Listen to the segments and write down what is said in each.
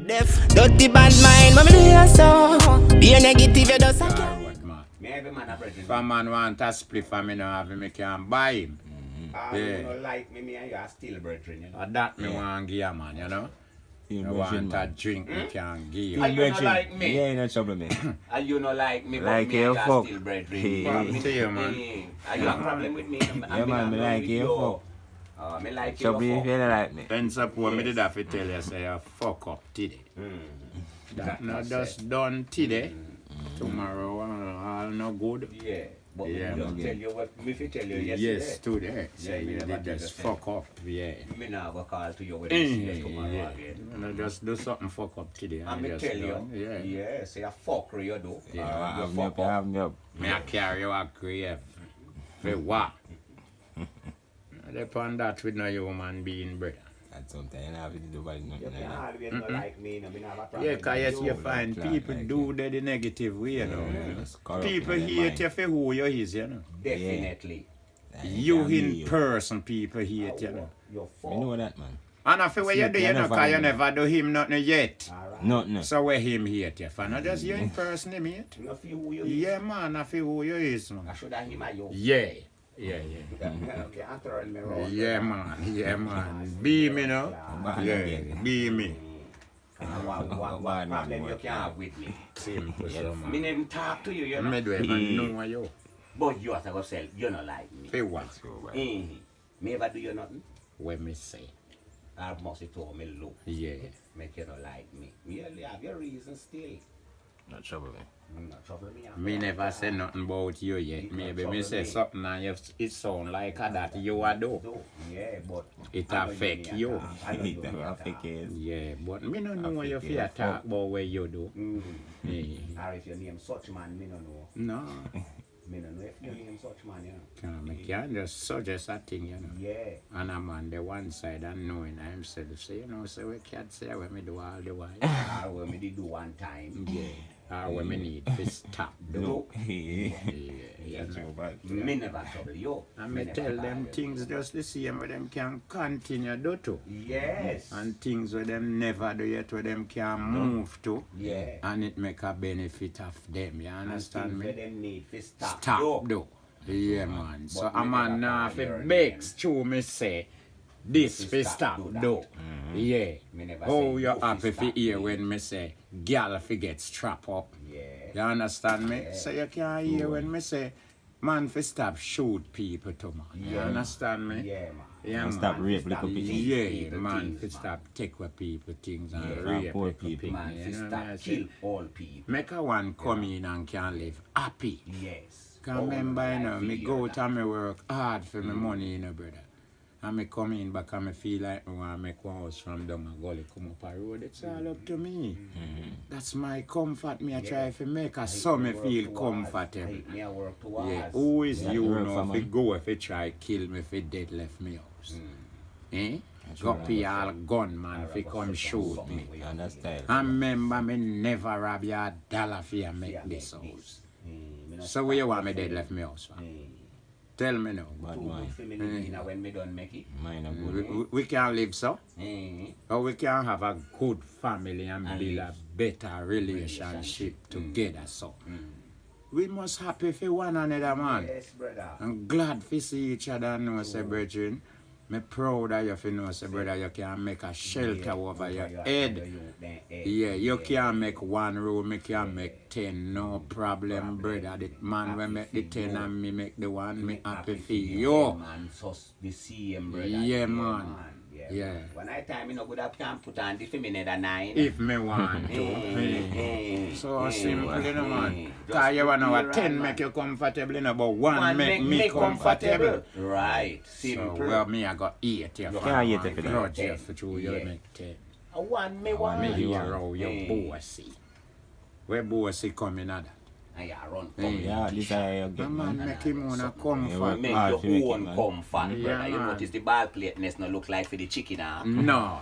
Def, dirty bad mind, mommy do you so. Be a negative, you just If man want a split for me, no have him, I can buy him. You don't like me and you are still brethren, you know. That me want give a man, you know. You want a drink, me can give you. You don't like me. Yeah, no trouble, man. And you don't like me, but Like me and you you are fuck. still brethren. What to you, man? Are you a problem with me? Yeah, man, me like you fuck. Me like So be you if you don't like me. Then suppose me did have to tell you, say you fuck up today. That not just done today. Tomorrow, all no good. Yeah. But Yeah, me don't man. tell you what me fi tell you yesterday. Yes, today. Say you you never did did just the fuck up, yeah. Me now go call to you when I see you tomorrow Yeah. again. You know, just do something fuck up today. And me just tell you, done. Yeah. say a fuckery you do. Yeah. You Have me up, fuck up. have me up. Me I carry you a grave. For what? Depend that with no human being, brother. At some time, I have to do about You nothing can't like always not like me, no, me not have a problem. Yeah, because yes, you with find like people like do the negative way, you know. Just corrupt People in their hate mind. you for who you is, you know. Definitely. You can't be in you. person, people hate you know. You're You fuck. know that, man. And I feel what you do, you know, because you never do him nothing yet. Alright. Nothing. So where him hate you for? Not just you in person, him hate. You know feel who you is. Yeah, man, I feel who you is, I man. should have him at you. Yeah. Yeah. Okay, I'm throwing me around. Yeah, man. Be me, no? Yeah, be me. What problem you can have with me? Simple, so, Me man. never talk to you, you know. Me do even know you. But you have to go sell, you don't like me. For what? Me ever do you nothing? What me say? I must have told me look, Yeah. make you not like me. You have your reason still. Not trouble, man. Not trouble me. Me never say nothing about you yet. Maybe me say something and it sound like that you a do. Yeah, but It I know affect me you. attack. I know you It me affect attack. you. Yeah, but me no know Affect if you, you fuck. talk about what you do. Yeah. Or if you name such man, me no know. No. Me no know if you name such man, you know. Me can't just suggest a thing, you know. Yeah. And I'm on the one side and knowing himself. Say, you know, say we can't say what me do all the while. Or what me did do one time. Yeah. Or what me need to stop do. No. Yeah. That's so bad. Me never trouble you. And me never tell them bother you. things just the same where them can continue do to. Yes. And things where them never do yet where them can move to. Yeah. And it make a benefit of them. You understand Things me? where them need to stop. Stop do. Yeah, man. So But a me man never now bother fi them. begs to me say this Fi fi stop stop do do. Yeah. Me never Oh, say you you fi happy fi stop hear do. when me say girl fi get strap up. Yeah. You understand me? Yeah. So you can't hear when me say man fi stop shoot people to man. You Yeah. understand me? Yeah, man. Yeah, And man. stop rape Stop little people. Yeah, people man, things, fi man. stop take what people things and Yeah, rape poor people people. things. Man, You fi know what stop I kill say? all people. Make a one come in and can live happy. Yes. Cause remember, you know, me go out and me work hard for my money, you know, brother. And me come in back and me feel like me want to make one house from down a gully come up a road. It's all up to me. That's my comfort. Me I try to make a so me feel comfortable. Me I work towards. Yeah, who is Yeah, you you work know for if man. you go if you try kill me if you dead left me house? Eh? That's Go right. pay all gunman if you come shoot me. And that's style. And remember me never rob you a dollar for you make this house. So where you want me dead left me house for? Tell me now. Bad Too man. good for me living in when me done make it. Mine are We, good. we can live so, Eh. or we can have a good family and And build a live. better relationship together. So we must happy for one another, man. Yes, brother. I'm glad to see each other and know, say, brethren. Me proud of you, for know, say, brother, you can make a shelter over your head. Yeah, you can make one room, me can make 10, no problem, brother. The man will make the 10 and me make the one, me happy for you. Man, so the same, brother. Yeah, man. Yeah. Yeah. When I time, you know, good up can put on the feminine 9. If me want to. So simple, you know, man. Because you want to have 10 make you comfortable, you know, but one make me comfortable. Right. So, Simple. well, me, I got 8 you. can't eat it for that. Grudge you for two, you Yeah. make 10. One me Me one. hero, your bossy. Where bossy coming at that? And you run. Yeah, this is how you get, The man man. make him on a comfort. work Make hard your to make it, own man. comfort, Yeah, brother. You man. notice the ball plateness no look like for the chicken, huh? No.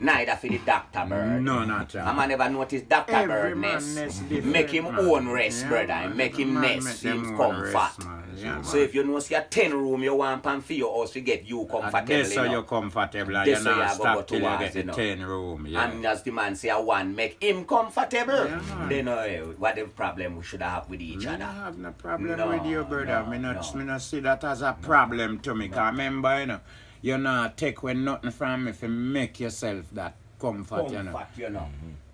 Neither for the Dr. Bird. No, not A man never notice Dr. Every Bird man nest. nest different, Make him man. own rest, Yeah, brother. man. Make him Man nest, make him them own comfort. rest, man. Yeah, So man. if you know see a 10 room you want pan for your house to get you comfortable, That's so you know. you're comfortable and That's you're how not you go stop till you towards, get the you know. 10 room. Yeah. And as the man say, I want make him comfortable. Yeah, man. Then what the problem we should have with each Me other? not have no problem No, with you, brother. no, me not no. see that as a problem to me. Cause remember, you know, you not take away nothing from me if you make yourself that comfort, you know. Comfort, you know.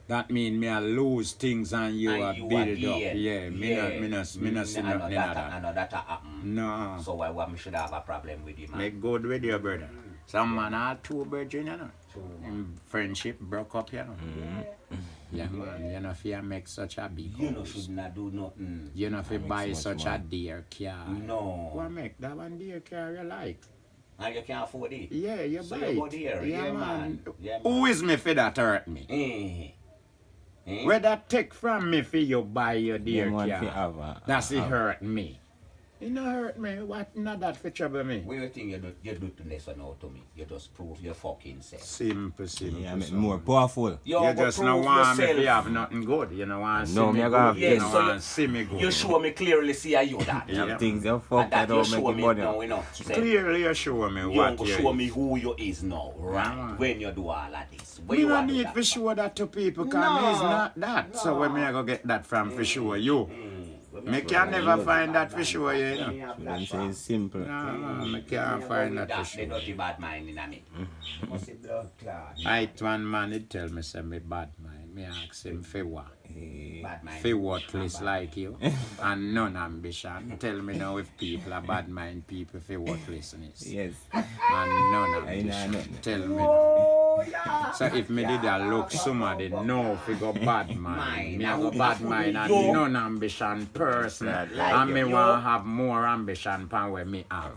That mean me I lose things and you And are you build it up. again. Yeah, me not see nothing I of know that. that happen. No. So why we should have a problem with him, man? Make good with you, brother. Some man had two virgin, you know. True. In friendship broke up, you know. Yeah, man. You know, if you make such a big You know house. should not do nothing. You know, if you That buy makes so much such a money. dear car. No. What make that one dear car you like? And you can't afford it. Yeah, you So buy you go it. there. Yeah, Yeah, man. man. Yeah, Who is me for that hurt me? Where that take from me for you buy your dear Them one fi car? have a- That's it have- hurt me. It no hurt me. What not that for trouble me? What you think you do to this one out to me? You just prove your fucking self. Simple. Yeah, make me more powerful. You You go just no prove want me yourself. to have nothing good. You know want to see No, me me I good. gotta have You Yes, know so want to see me good. You show me clearly see how you that. Yeah. Them things you And fuck that that you don't show make me you money. now, you know. Say, Clearly you show me you what go you show is. me who you is now, right? man. When you do all of this. When Me you no want to do need that to for? show that to people because No. me is not that. So where me I go get that from for sure you? Me can never find that for sure you know. So them say it's simple. No, man, me can't find that for The sure. dirty bad mind in me. Must be blood clot. I one man he tell me say me bad mind. Me ask him for what? Bad mind. For worthless like you and none ambition. Tell me now if people are bad mind people for worthlessness. Yes. And none I know ambition. nothing. Tell me. So if me did a look somebody know if you go bad mind. Me I go bad mind and none ambition person. And me want have more ambition than what me have.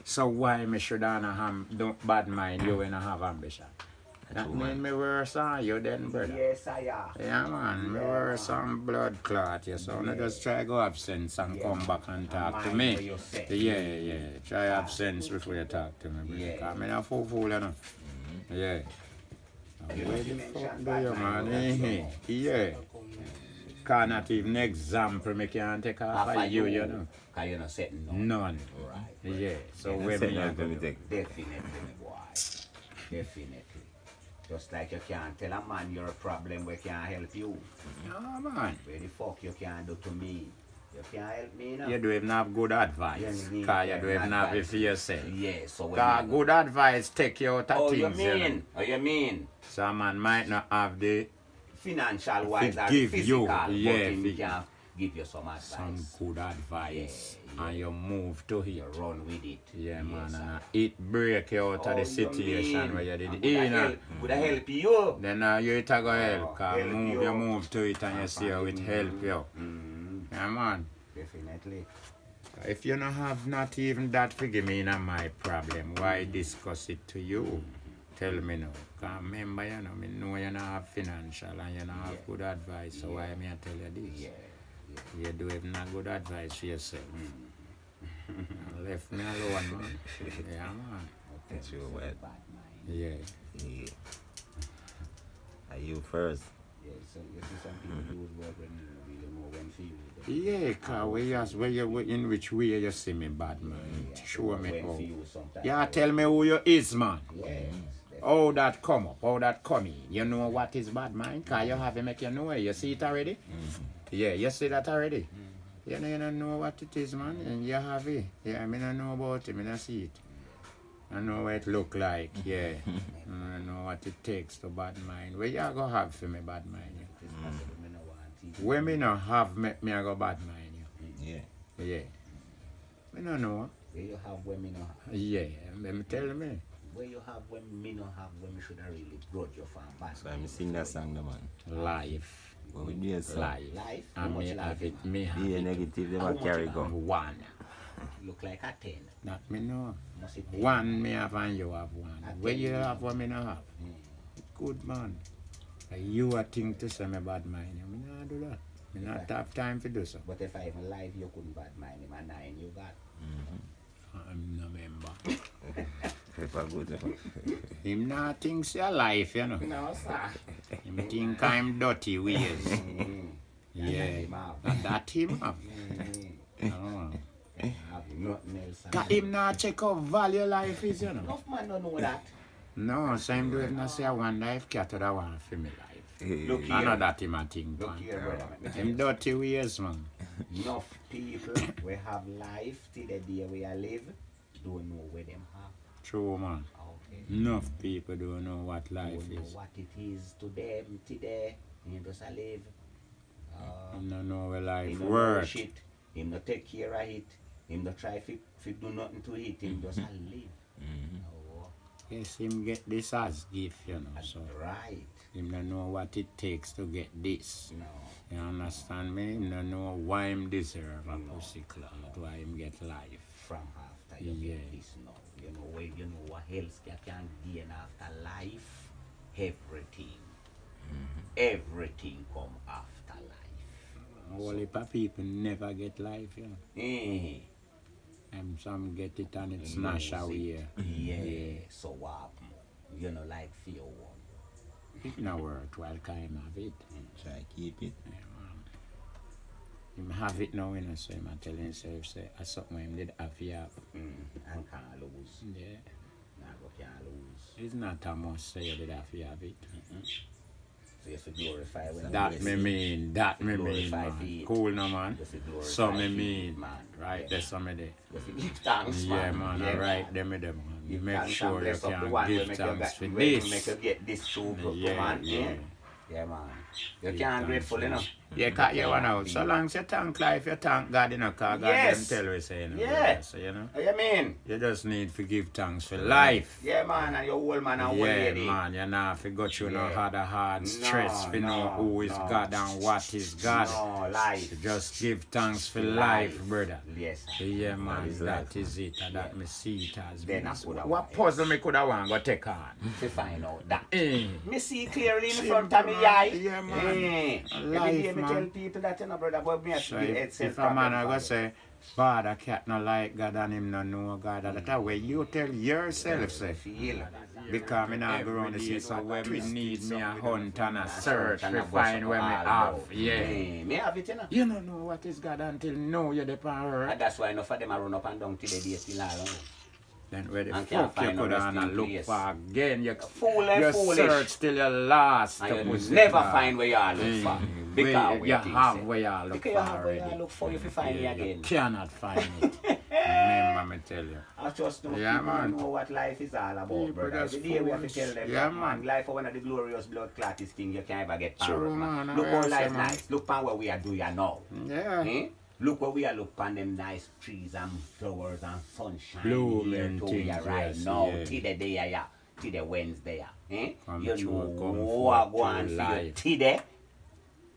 So why me should I not have don't bad mind you when I have ambition? That mean me worse than you then, brother. Yes, I am. Yeah, man, me worse some blood clot, you so now just try go have sense and come back and talk to Mind me. what you say. Yeah. Try have sense before you talk to me, brother. Yeah. Cause me not fool, you know. Yeah. Where the fuck do you, man? Yeah. Cause not even example me can't take off of you, you know. Because you're not setting no. None. Right. Yeah. So Yeah, where say me that a to go me do? take. Definitely, my boy. Definitely. Just like you can't tell a man you're a problem where can't help you. No, man. Where the fuck you can't do to me? You can't help me now. You don't even have good advice. Yeah, Cause you don't even have it advice. for yourself. Yeah, so when Cause you- good advice take you out of Oh, you things. You know. mean? Oh, you mean? Some man might not have the Financial wise or give physical, you, but yeah, him fi- can give you some some advice. good advice Yeah. and you move to You it. run with it. Yeah, man, Yes, and sir. it break you out Oh, of the you situation mean? where you did And it. You know. would I help you? Then you it a go help, cause help move you. you move to it and you see how it help you. Yeah, man. Definitely. If you don't have not even that figure me in my problem, why discuss it to you? Tell me now. Cause remember, you know you don't have financial and you don't have good advice, so why me I tell you this? Yeah. You do have not good advice for yourself. Left me alone, man. Yeah, man. That's your word. Bad mind. Yeah. Yeah. Are you first? Yeah, so you see some people use work when you really know when for you. Yeah, cause in which way you see me bad, man. Show me When how. for you sometimes. Yeah, tell me who you is, man. Yes. How that come up, how that come in. You know what is bad, man? Cause you have to make you know it. You see it already? Yeah, you see that already? You don't know what it is, man, and you have it. Yeah, I mean, I know about it, I don't see it. I know what it look like, yeah. I know what it takes to bad mind. Where you go have for me bad mind? You? Where me no have, me I go bad mind Yeah. you? Yeah. Me no know. Where you have women no have. Yeah, me tell me. Where you have women, me no have women should have really grudge you from bad. So I'm sing that song, the man. Life. What we do is Life. Life? How And much me life have you it, me have be a it. negative, they How might much carry you go. One. Look like a 10. That me know. Must it One me have and you have one. Where you have what me no have. Good man. You a think to say me bad mind. Me not do that. Me not have time to do so. But if I even life you couldn't bad mind him a 9 you got. I'm no member. Pepper good. Him not think say life, you know. No, sir. Him think I'm dirty ways. Yeah. And that him have. Oh. Nothing else. That him not check out value life is, you know. Enough man don't know that. No, same do if not say I want life, cat or I want for me life. Look I know here. that him a think, Look man. here, brother. Him dirty ways, man. Enough people we have life till the day we are live don't know where them have. True, man. Okay. Enough people don't know what life Don't know is. what it is to them today. Him just a live. Him don't know where Him life no work. nourish it. Him no take care of it. Him no try to do nothing to it. Him just a live. Oh, Yes, him get this as gift, you know. that's So right. him don't know what it takes to get this. No. You understand me? Him don't know why him deserve a pussy clout, why him get life. From after you Yeah. get this now. You know where you know what else you can gain after life? Everything. Everything come after life. Whole heap of people never get life, you know. Eh. And some get it and it smash away. Yeah. So what? You know, like fear one. It's not worthwhile kind of it. Try keep it. Yeah, man. Him have it now, you know, so him a tell himself, say, I something him did have you have. And can't lose. Yeah. Nah, go can't lose. It's not a must say you did have you have it. So you have to glorify when That you me see. mean, that me mean, Glorify man. feet. Cool no, man. You have to glorify So me feet, mean, man. right, Yeah. there's some of there. You have to give thanks, Yeah, man. man, Yeah, alright, them with them, man. You Give make thanks and sure you bless up the can one give make you thanks get- for will this. Make you get this too good, Yeah, man. yeah. Yeah, man. You Give can't thanks, grateful, you know. Yeah, cut you one out. So long as you thank life, you thank God, you know, because God Yes. them tell we say, you know. Yeah. So, you know, What you mean? you just need to give thanks for life. Yeah, man, and your old man and old Yeah, lady. man, you know, if you got through no Yeah. hard stress, you know no, who is no. God and what is God. No, life. Just give thanks for life, brother. Yes. Yeah, man, is that life, is it, and that me see it as Then I business. coulda What want puzzle me coulda want go take on? To find out that. Eh, Me see clearly in See, front of me eye. yeah, man. Eh. Life, Every day me man. tell people that, you know, brother, but me have to so be if a man a go say, bawdacat no like God and him no know God, that way you tell yourself, say. feel. Because me not go around the sea, so when me need me a hunt and a search and to a bust find up where me all have. about. Yeah. Eh, me have it, you know. You don't know what is God until now you're the power. And that's why enough of them are run up and down till the day still alone. Then where the And can't fuck you find no could and resting look place. for again? You Fool and you foolish. search till you lost. And to you pussy never car. find where you are look for. Because you have where you are look Because for you have where you already. are look for if you find me Yeah, again. you cannot find it. Remember me tell you. I just know Yeah, people man. know what life is all about, People brother. just Every day we have to foolish. tell them, Yeah, man, man. life is one of the glorious blood clottest things you can ever get True, power, man. I Look how say, life man. nice. Look on what we are doing now. Yeah. Eh? Look where we are look on them nice trees and flowers and sunshine Blooming here to we are things, right yes, now. yeah. Till the day yeah, till the Wednesday. Eh? Come You true, know come what forth go on through for your life. today.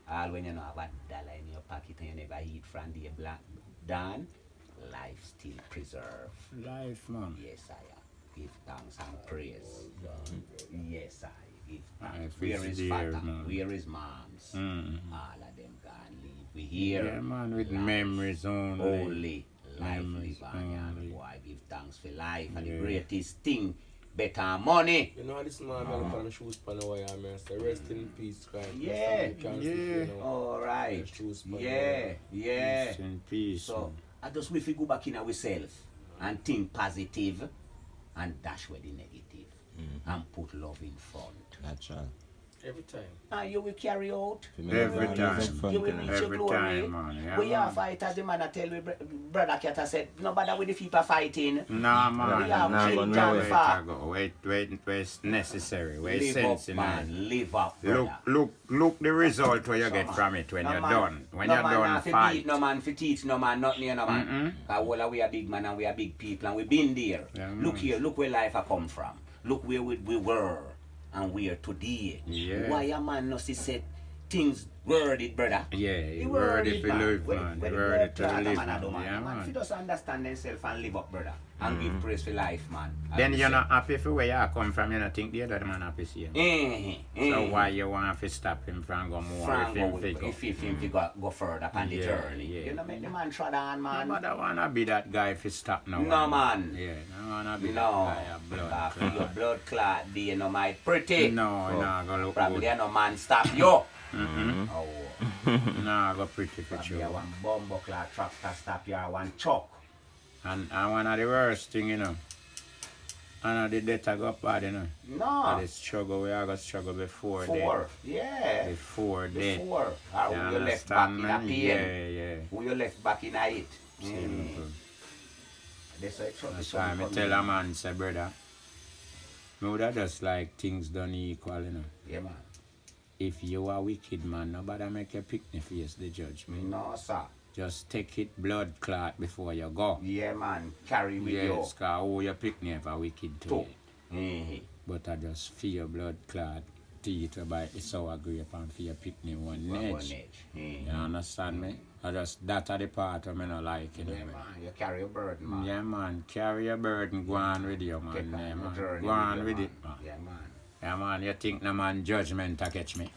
All when you know have a dollar in your pocket and you never eat from the black done, life still preserve. Life, man. Yes, I give thanks and praise. Yes, I give Life thanks. is Where is dear, father? man. Where is moms? Mm. All of them gone leave. We here. Yeah, man, with Life memories only. Only life Memories live on only. and boy give thanks for life and the Yeah. greatest thing better money. You know, this man, I look on the shoes pan away and I say, rest in peace, Christ. Yeah, yeah. All right. Shoes pan Yeah, away. yeah. Peace and peace. So I just wish we go back in ourselves and think positive and dash away the negative and put love in front. Natural. Every time. And you will carry out. Every time. You will reach your Every glory. time, man. Yeah, We are man. fighters, the man I tell me, brother Cat said, no bother with the people fighting. Nah, man. We have nah, King but John wait, Far. I go. Wait, it's necessary. Wait, Live sense up, in man. it. Live up, Look, brother. look the result where you get man. from it when No you're man. done. When no you're man done, not fi fight. beat, no man for teach, no man, nothing here, no man. Cause all of we are big man and we are big people and we been there. Yeah, Look man. here, look where life I come from. Look where we were and we are today. Yeah. Why a man no see said things worded, brother. Yeah, He you worthy to man. live, Where man. the You blood worthy to clot, live, man, I do, man. Yeah, man. If you man. just understand themselves and live up, brother, and give praise for life, man. Then you're not happy for where you come from. You don't think the other man happy see him. So why you want to stop him from go more Frank if him if he go further upon the Yeah, journey. yeah. You know, make the man trod on, man. Nobody wanna be that guy if he stop now. No, man. Yeah, no wanna be No, that guy of blood. for your blood clot day, no might pretty. No, no, go look Probably good. no man stop you. Mm-hmm. Oh, No, go pretty for probably sure. one bumbo clot tractor stop you, or one chuck. And one of the worst thing, you know. And the death I got bad, you know. No. And the struggle, we are going to struggle before Four. death. Yeah. Before death. Before. Or You who you left back understand, in a man? pain. Yeah, yeah. Who you left back in a it. Simple. That's why it's That's why I tell a man, say, brother, me would have just like things done equal, you know. Yeah, man. If you are wicked, man, nobody make a picnic face the judgment. No, sir. Just take it blood clot before you go. Yeah, man. Carry with Yes, because who you picnic for wicked too. you. But I just feel blood clot teeth to bite the sour grape and for your picnic one edge. You understand me? I just, that are the part of me not like, you know. Yeah, man. You carry a burden, man. Yeah, man. Carry your burden, go on with you, man. Take Yeah, on the man. journey Go on you, with man. it, man. Yeah, man. Yeah, man. You think no man judgment to catch me?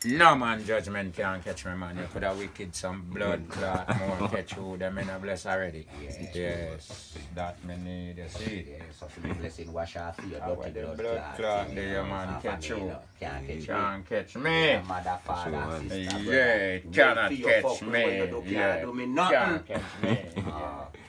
No man judgment can't catch me, man. You could have wicked some blood clot more catch you them in a bless already. Yes. That me need, you see. Yeah, so for the blessing wash off your How dirty the blood blood clot. clot thing, there, man, catch you. Can't catch me. Can't catch me. Yeah, mother, father, sister, Yeah, brother. cannot Wait for your catch fuck when you me. do, can't Yeah, do me nothing. can't catch me. Ah. Yeah.